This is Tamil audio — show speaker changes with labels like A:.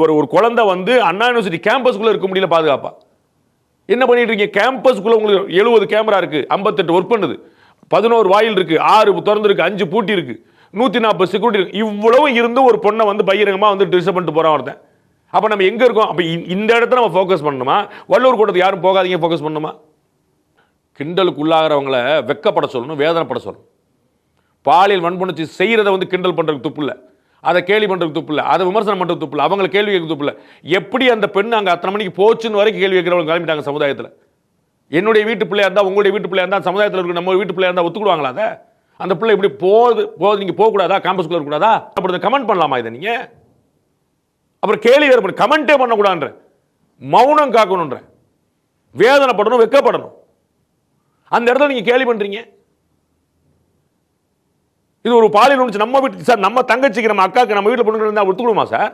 A: ஒரு குழந்தை வந்து அண்ணா யூனிவர்சிட்டி கேம்பஸ்குள்ள இருக்க முடியல பாதுகாப்பா. என்ன பண்ணிட்டு இருக்கீங்க? கேம்பஸ்குள்ள உங்களுக்கு 70 கேமரா இருக்கு, 58 ஒர்க் பண்ணுது, 11 வாயில் இருக்கு, 6 திறந்து இருக்கு, 5 பூட்டி இருக்கு, 140 செக்யூரிட்டி இருக்கு. இவ்வளவு இருந்து ஒரு பொண்ணை வந்து பகிரங்கமா வந்து டிஸ்டர்ப் பண்ணிட்டு போறான் ஒருத்தன். அப்ப நம்ம எங்க இருக்கோம்? அப்ப இந்த இடத்துல நம்ம ஃபோக்கஸ் பண்ணணுமா? வள்ளுவர் கூட்டத்துக்கு யாரும் போகாதீங்க ஃபோக்கஸ் பண்ணணுமா? கிண்டலுக்கு உள்ளாகிறவங்களை வெக்கப்பட சொல்லணும், வேதனைப்பட சொல்லணும். பாலியல் வன்புணர்ச்சி செய்யறதை வந்து கிண்டல் பண்றதுக்கு துப்பு இல்லை, அதை கேள்வி பண்றதுக்கு துப்பு இல்லை, அதை விமர்சனம் பண்றதுக்கு துப்பு இல்லை, அவங்களை கேள்வி கேட்க துப்பு இல்லை. எப்படி அந்த பெண் அங்கே அத்தனை மணிக்கு போச்சுன்னு வரைக்கும் கேள்வி கேட்கிறவங்க கிளம்பிட்டாங்க சமுதாயத்தில். என்னுடைய வீட்டு பிள்ளையா இருந்தா, உங்களுடைய வீட்டு பிள்ளையா இருந்தா, சமுதாயத்தில் இருக்க நம்ம வீட்டு பிள்ளையா இருந்தா ஒத்துக்கிடுவாங்களா? அதை அந்த பிள்ளை இப்படி போகுது நீங்க போகக்கூடாதா? கேம்பஸ்குள்ள இருக்கக்கூடாதா? அப்படி கமெண்ட் பண்ணலாமா இதை நீங்க? அப்புறம் கேள்வி வேறு பண்ணி கமெண்டே பண்ணக்கூடாதுன்ற, மௌனம் காக்கணுன்ற, வேதனைப்படணும், வெக்கப்படணும். அந்த இடத்துல நீங்க கேள்வி பண்றீங்க. இது ஒரு பாலியல் ஒன்று நம்ம வீட்டு சார், நம்ம தங்கச்சிக்கு நம்ம அக்காக்கு நம்ம வீட்டில் பொண்ணுங்க இருந்தால் ஒத்துக்கணுமா சார்?